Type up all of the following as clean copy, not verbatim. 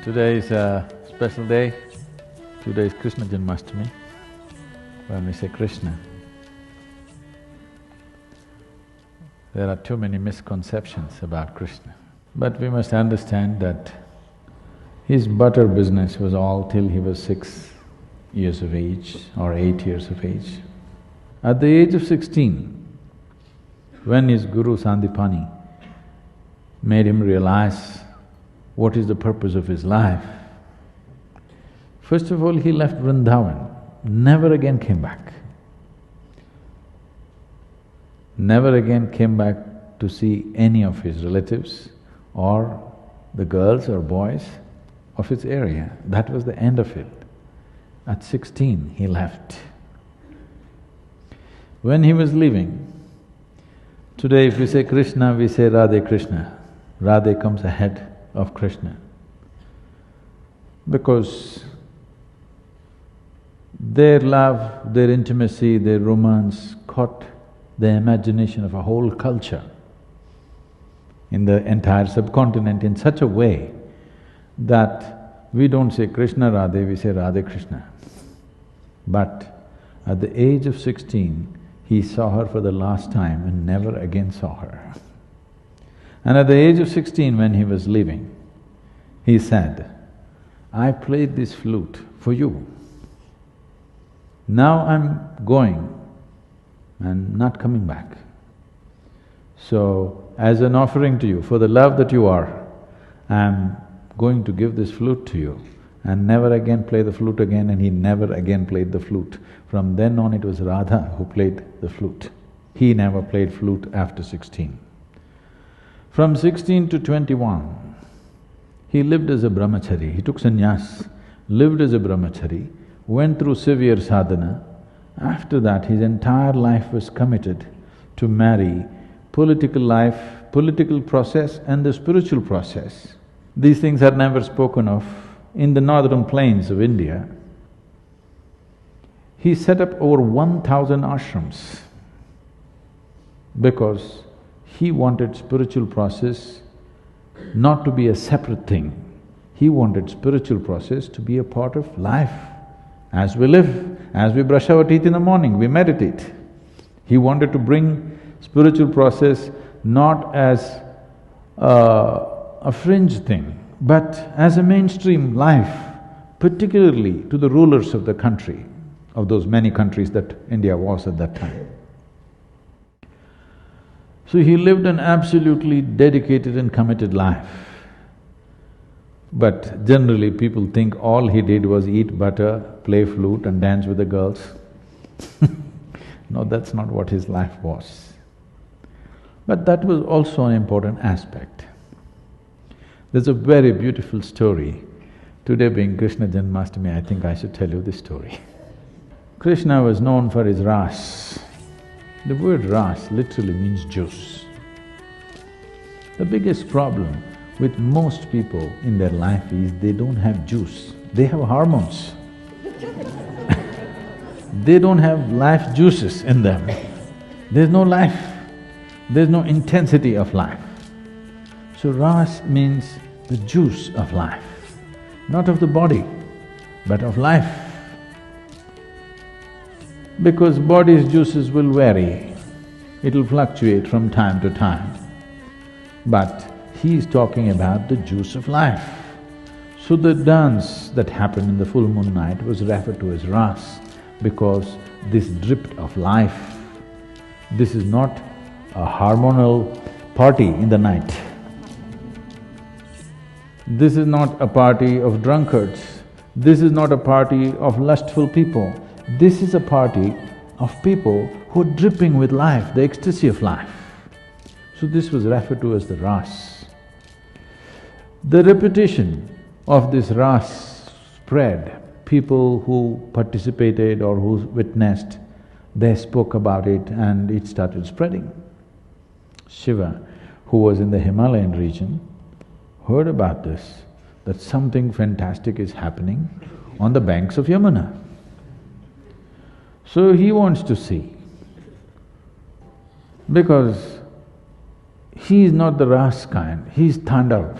Today is a special day. Today is Krishna Janmashtami. When we say Krishna, there are too many misconceptions about Krishna. But we must understand that his butter business was all till he was 6 years of age or 8 years of age. At the age of 16, when his guru Sandipani made him realize what is the purpose of his life, first of all he left Vrindavan, never again came back. Never again came back to see any of his relatives or the girls or boys of his area. That was the end of it. At 16, he left. When he was leaving, today if we say Krishna, we say Radhe Krishna. Radhe comes ahead of Krishna, because their love, their intimacy, their romance caught the imagination of a whole culture in the entire subcontinent in such a way that we don't say Krishna Radhe, we say Radhe Krishna. But at the age of 16, he saw her for the last time and never again saw her. And at the age of 16, when he was leaving, he said, I played this flute for you. Now I'm going and not coming back. So, as an offering to you, for the love that you are, I'm going to give this flute to you and never again play the flute again, and he never again played the flute. From then on it was Radha who played the flute. He never played flute after 16. From 16 to 21, he lived as a brahmachari. He took sannyas, lived as a brahmachari, went through severe sadhana. After that, his entire life was committed to marry political life, political process and the spiritual process. These things are never spoken of. In the northern plains of India, he set up over 1,000 ashrams because he wanted spiritual process not to be a separate thing. He wanted spiritual process to be a part of life. As we live, as we brush our teeth in the morning, we meditate. He wanted to bring spiritual process not as a fringe thing, but as a mainstream life, particularly to the rulers of the country, of those many countries that India was at that time. So he lived an absolutely dedicated and committed life. But generally people think all he did was eat butter, play flute and dance with the girls. No, that's not what his life was. But that was also an important aspect. There's a very beautiful story. Today being Krishna Janmashtami, I think I should tell you this story. Krishna was known for his Raas. The word Raas literally means juice. The biggest problem with most people in their life is they don't have juice, they have hormones. They don't have life juices in them. There's no life, there's no intensity of life. So Ras means the juice of life, not of the body, but of life. Because body's juices will vary, it'll fluctuate from time to time. But he is talking about the juice of life. So the dance that happened in the full moon night was referred to as Ras, because this dripped of life. This is not a hormonal party in the night. This is not a party of drunkards. This is not a party of lustful people. This is a party of people who are dripping with life, the ecstasy of life. So this was referred to as the Ras. The repetition of this Ras spread. People who participated or who witnessed, they spoke about it and it started spreading. Shiva, who was in the Himalayan region, heard about this, that something fantastic is happening on the banks of Yamuna. So he wants to see, because he is not the Ras kind, he is Tandav.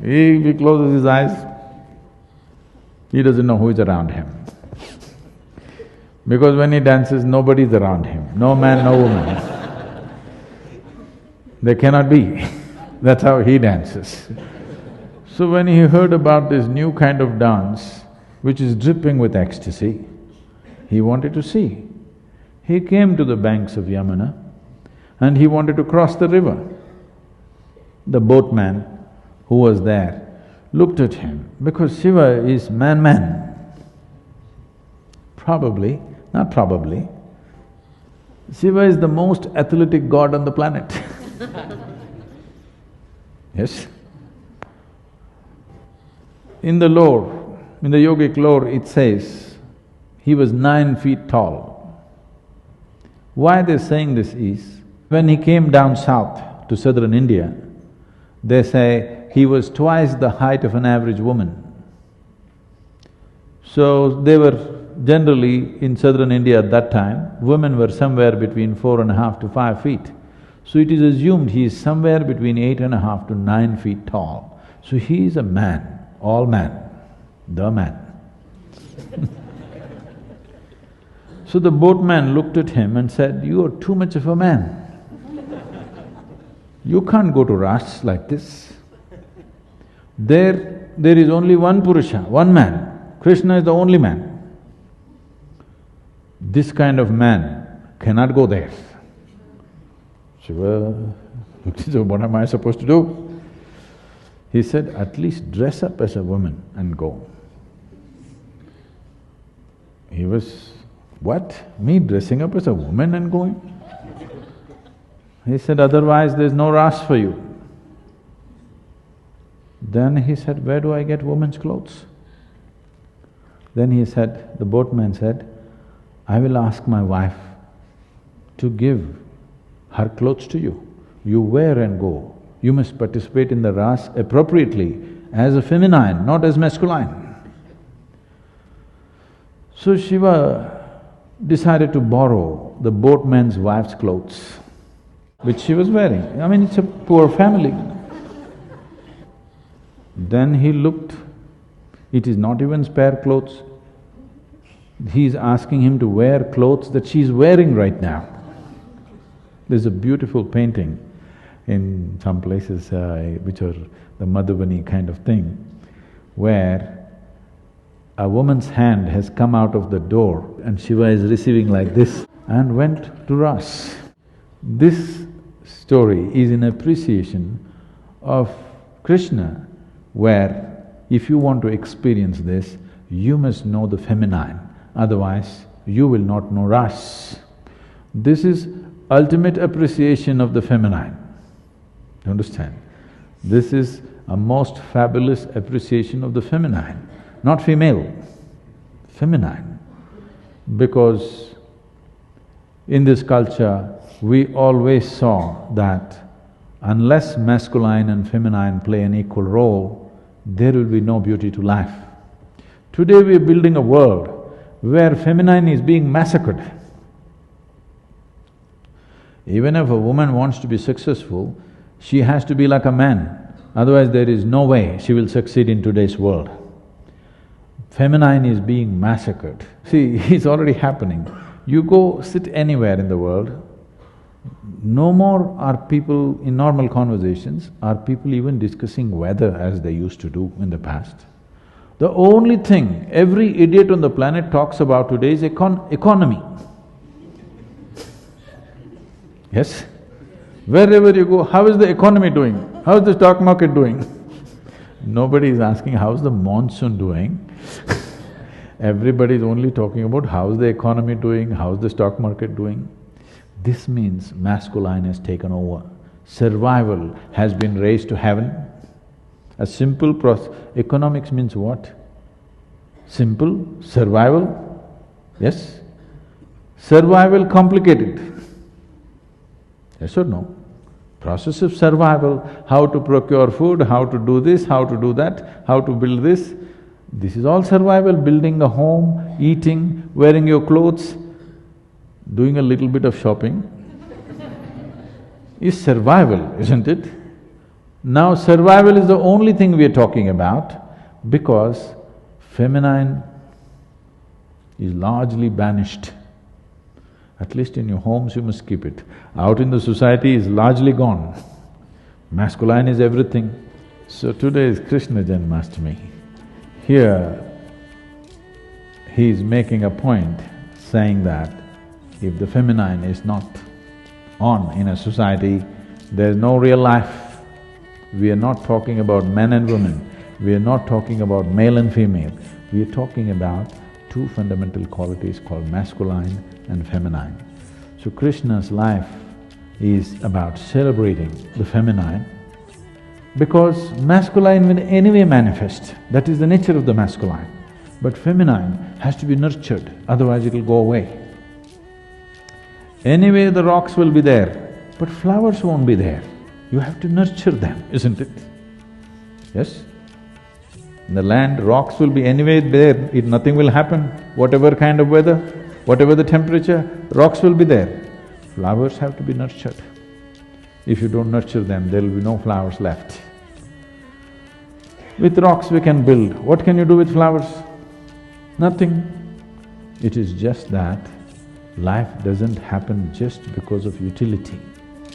If he closes his eyes, he doesn't know who is around him. Because when he dances, nobody's around him, no man, no woman. They cannot be. That's how he dances. So when he heard about this new kind of dance, which is dripping with ecstasy, he wanted to see. He came to the banks of Yamuna and he wanted to cross the river. The boatman who was there looked at him, because Shiva is man-man. Probably, not probably, Shiva is the most athletic god on the planet. Yes? In the lore, in the yogic lore, it says he was 9 feet tall. Why they're saying this is, when he came down south to southern India, they say he was twice the height of an average woman. So they were generally, in southern India at that time, women were somewhere between 4.5 to 5 feet. So it is assumed he is somewhere between 8.5 to 9 feet tall. So he is a man, all man, the man. So the boatman looked at him and said, "You are too much of a man. You can't go to Raas like this. There is only one Purusha, one man. Krishna is the only man. This kind of man cannot go there." Shiva looked and said, "What am I supposed to do?" He said, "At least dress up as a woman and go." He was, "What? Me dressing up as a woman and going?" He said, "Otherwise there's no Raas for you." Then he said, "Where do I get women's clothes?" Then he said, the boatman said, "I will ask my wife to give her clothes to you. You wear and go. You must participate in the Raas appropriately, as a feminine, not as masculine." So Shiva decided to borrow the boatman's wife's clothes, which she was wearing. I mean, it's a poor family. Then he looked, it is not even spare clothes. He's asking him to wear clothes that she's wearing right now. There's a beautiful painting in some places which are the Madhubani kind of thing, where a woman's hand has come out of the door and Shiva is receiving like this and went to Raas. This story is in appreciation of Krishna, where if you want to experience this, you must know the feminine, otherwise you will not know Raas. This is ultimate appreciation of the feminine. You understand? This is a most fabulous appreciation of the feminine, not female, feminine. Because in this culture, we always saw that unless masculine and feminine play an equal role, there will be no beauty to life. Today we are building a world where feminine is being massacred. Even if a woman wants to be successful, she has to be like a man, otherwise there is no way she will succeed in today's world. Feminine is being massacred. See, it's already happening. You go sit anywhere in the world, no more are people in normal conversations, are people even discussing weather as they used to do in the past. The only thing every idiot on the planet talks about today is economy. Yes? Wherever you go, how is the economy doing? How is the stock market doing? Nobody is asking how's the monsoon doing. Everybody is only talking about how's the economy doing, how's the stock market doing. This means masculine has taken over. Survival has been raised to heaven. A simple process… Economics means what? Simple, survival, yes? Survival complicated. Yes or no? Process of survival, how to procure food, how to do this, how to do that, how to build this. This is all survival, building a home, eating, wearing your clothes, doing a little bit of shopping is survival, isn't it? Now survival is the only thing we are talking about because feminine is largely banished. At least in your homes you must keep it. Out in the society is largely gone. Masculine is everything. So today is Krishna Janmashtami. Here, he is making a point saying that if the feminine is not on in a society, there is no real life. We are not talking about men and women, we are not talking about male and female, we are talking about two fundamental qualities called masculine and feminine. So Krishna's life is about celebrating the feminine because masculine will anyway manifest, that is the nature of the masculine. But feminine has to be nurtured, otherwise it'll go away. Anyway the rocks will be there, but flowers won't be there. You have to nurture them, isn't it? Yes? In the land, rocks will be anyway there, nothing will happen. Whatever kind of weather, whatever the temperature, rocks will be there. Flowers have to be nurtured. If you don't nurture them, there will be no flowers left. With rocks we can build. What can you do with flowers? Nothing. It is just that life doesn't happen just because of utility.